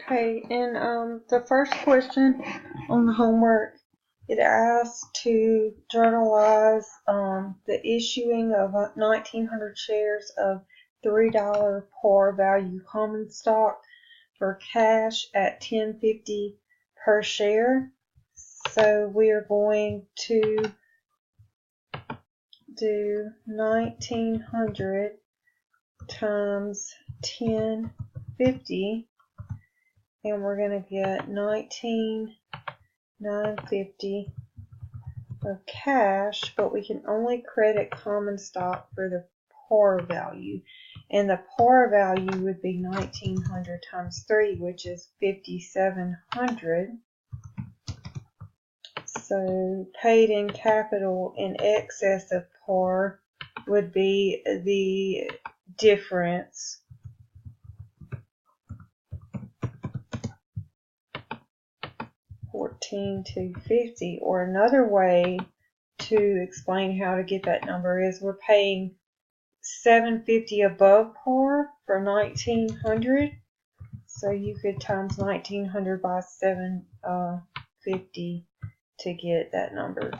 Okay, and the first question on the homework, it asks to journalize the issuing of 1,900 shares of $3 par value common stock for cash at $10.50 per share. So we are going to do 1,900 times 10.50. And we're going to get 19,950 of cash, but we can only credit common stock for the par value. And the par value would be 1,900 times 3, which is 5,700. So paid in capital in excess of par would be the difference. $14,250, or another way to explain how to get that number is we're paying $750 above par for 1,900, so you could times 1,900 by 750 to get that number.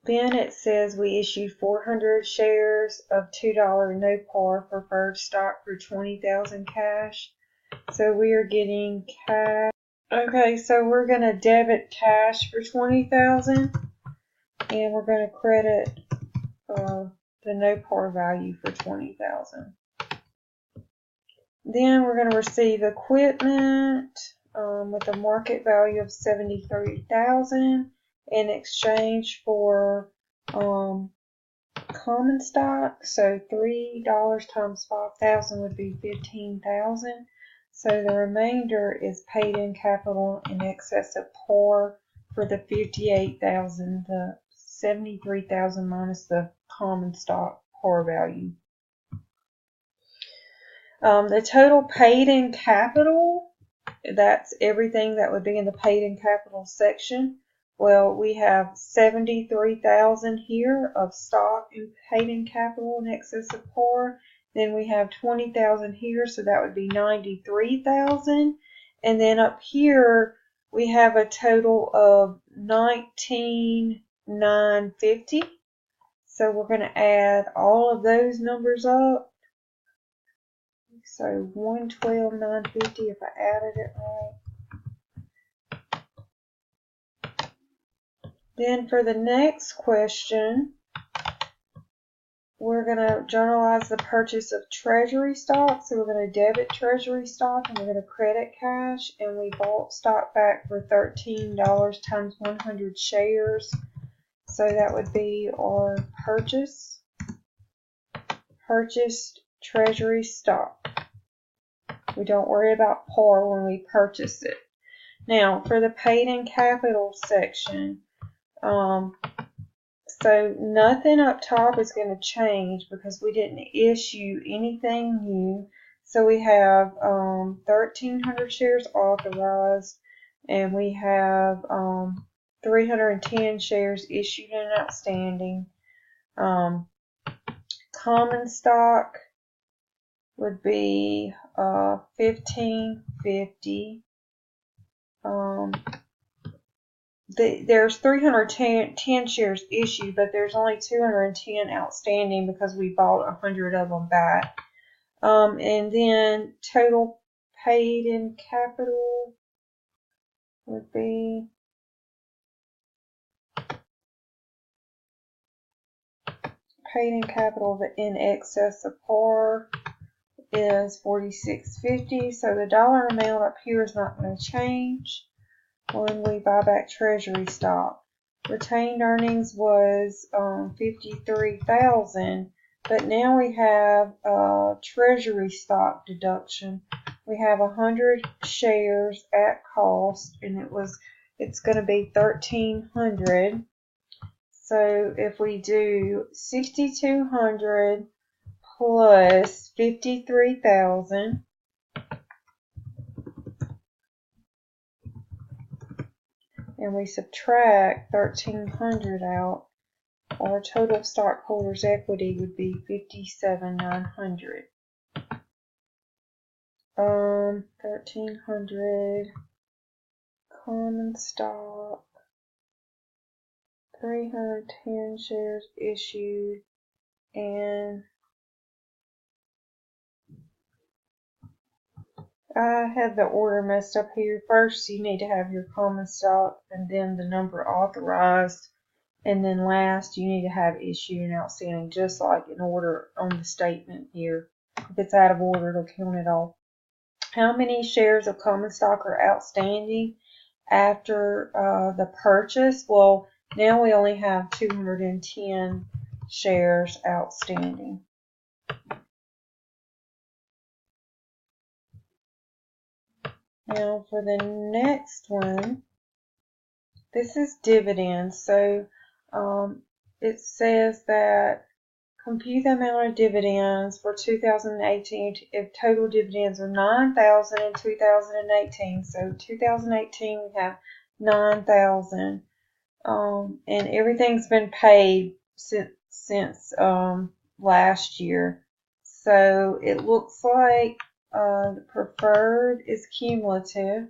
Then it says we issued 400 shares of $2 no par preferred stock for $20,000 cash. So we are getting cash. Okay, so we're going to debit cash for $20,000, and we're going to credit the no par value for $20,000. Then we're going to receive equipment with a market value of $73,000 in exchange for common stock. So $3 times 5,000 would be $15,000. So the remainder is paid in capital in excess of par for the $58,000, the $73,000 minus the common stock par value. The total paid in capital, that's everything that would be in the paid in capital section. Well, we have $73,000 here of stock paid in capital in excess of par. Then we have $20,000 here, so that would be $93,000. And then up here we have a total of $19,950. So we're going to add all of those numbers up. So $112,950 if I added it right. Then for the next question, we're going to journalize the purchase of treasury stock. So we're going to debit treasury stock and we're going to credit cash. And we bought stock back for $13 times 100 shares. So that would be our purchased treasury stock. We don't worry about par when we purchase it. Now for the paid in capital section, so nothing up top is going to change because we didn't issue anything new. So we have 1,300 shares authorized, and we have 310 shares issued and outstanding. Common stock would be 1,550. There's 310 shares issued, but there's only 210 outstanding because we bought 100 of them back. And then total paid in capital would be paid in capital in excess of par is $46.50. So the dollar amount up here is not going to change when we buy back treasury stock. Retained earnings was $53,000, but now we have treasury stock deduction. We have 100 shares at cost, and it's going to be $1,300. So if we do 6,200 plus 53,000. And we subtract 1,300 out, our total stockholders' equity would be $57,900. $1,300 common stock, 310 shares issued, and I had the order messed up here. First, you need to have your common stock, and then the number authorized, and then last, you need to have issued and outstanding, just like in order on the statement here. If it's out of order, it'll count it off. How many shares of common stock are outstanding after the purchase? Well, now we only have 210 shares outstanding. Now for the next one, this is dividends. So it says that compute the amount of dividends for 2018 if total dividends are 9,000 in 2018. So 2018 we have 9,000, and everything's been paid since last year. So it looks like the preferred is cumulative,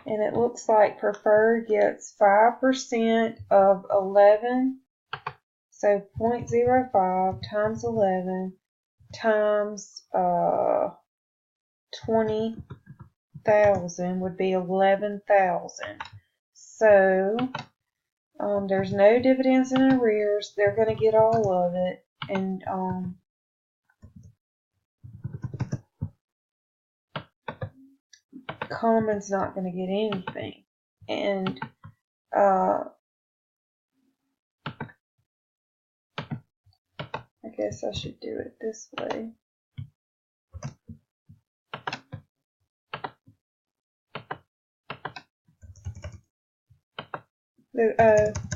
and it looks like preferred gets 5% of 11, so 0.05 times 11 times 20,000 would be 11,000. So there's no dividends in arrears. They're going to get all of it, and common's not going to get anything. And I guess I should do it this way.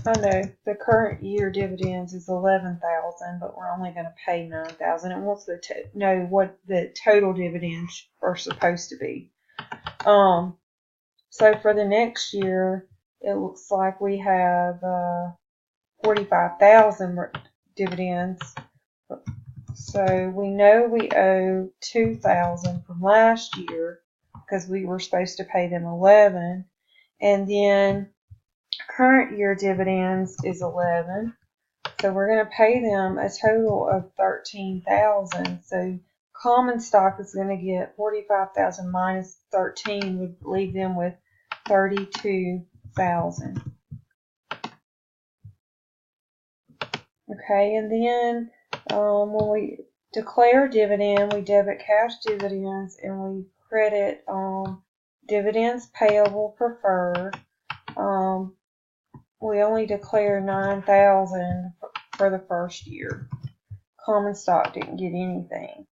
I know the current year dividends is 11,000, but we're only going to pay 9,000. It wants to know what the total dividends are supposed to be. So for the next year, it looks like we have 45,000 dividends. So we know we owe 2,000 from last year because we were supposed to pay them 11, and then current year dividends is 11. So we're going to pay them a total of 13,000. So common stock is going to get 45,000 minus 13 would leave them with 32,000. Okay, and then when we declare dividend, we debit cash dividends and we credit dividends payable preferred. We only declare 9,000 for the first year. Common stock didn't get anything.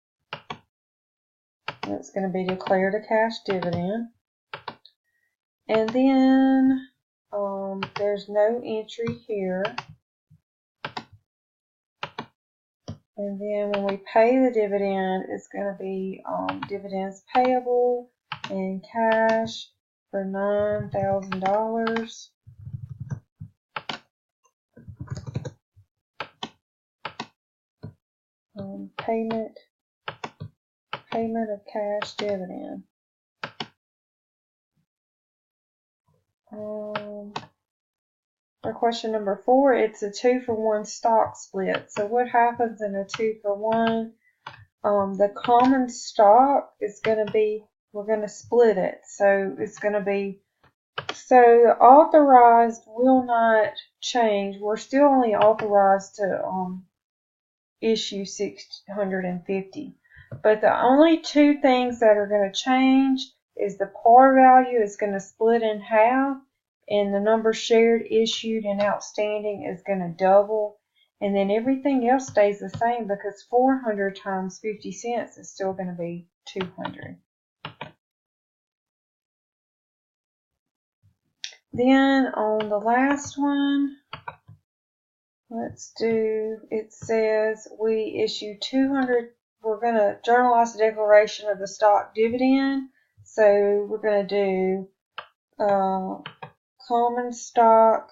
And it's going to be declared a cash dividend. And then there's no entry here. And then when we pay the dividend, it's going to be dividends payable in cash for $9,000. Payment of cash dividend. For question number 4, it's a 2-for-1 stock split. So what happens in a 2-for-1? The common stock is going to be, we're going to split it. So it's going to be, so the authorized will not change. We're still only authorized to issue 650. But the only two things that are going to change is the par value is going to split in half, and the number shared, issued, and outstanding is going to double. And then everything else stays the same because 400 times 50 cents is still going to be 200. Then on the last one, let's do, it says we issue 200, we're going to journalize the declaration of the stock dividend. So we're going to do common stock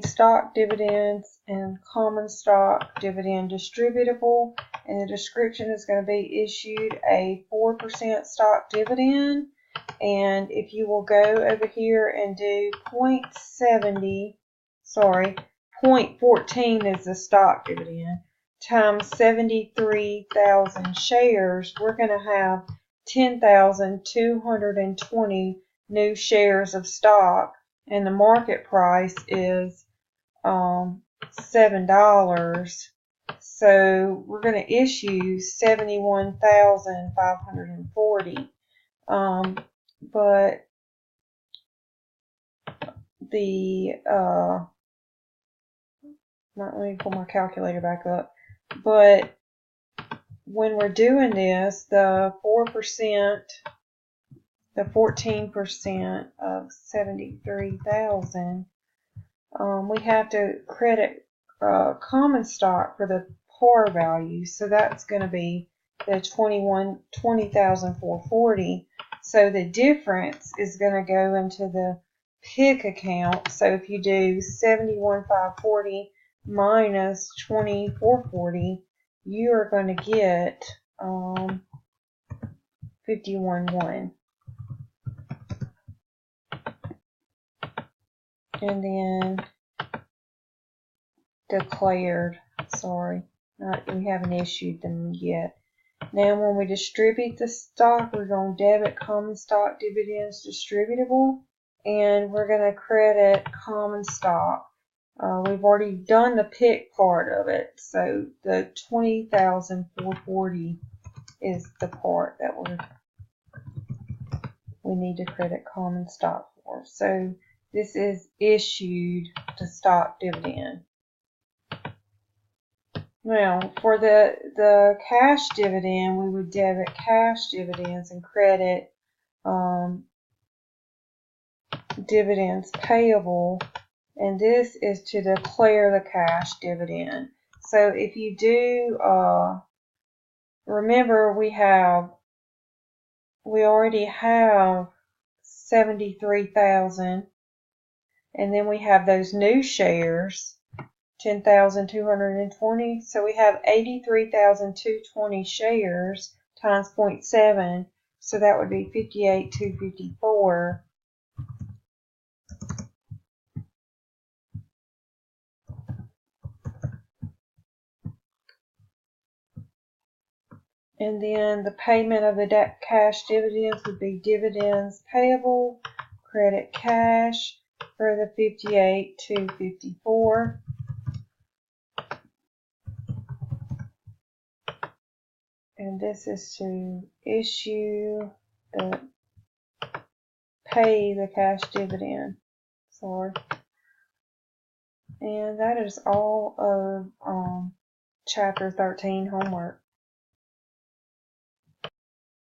stock dividends and common stock dividend distributable, and the description is going to be issued a 4% stock dividend. And if you will go over here and do 0.14 is the stock dividend, times 73,000 shares, we're going to have 10,220 new shares of stock, and the market price is $7. So we're going to issue 71,540. But the let me pull my calculator back up. But when we're doing this, the 4%, the 14% of 73,000, we have to credit common stock for the par value. So that's going to be the 20,440. So the difference is going to go into the PIC account. So if you do 71,540 minus 20,440, you are going to get 51,1. And then declared, we haven't issued them yet. Now when we distribute the stock, we're going to debit common stock dividends distributable, and we're going to credit common stock. We've already done the PIC part of it, so the 20,440 is the part that we need to credit common stock for. So this is issued to stock dividend. Now, for the cash dividend, we would debit cash dividends and credit dividends payable, and this is to declare the cash dividend. So if you do, remember we already have 73,000, and then we have those new shares, 10,220. So we have 83,220 shares times 0.7. So that would be 58,254. And then the payment of the cash dividends would be dividends payable, credit cash for the 58,254. And this is to pay the cash dividend. And that is all of Chapter 13 homework.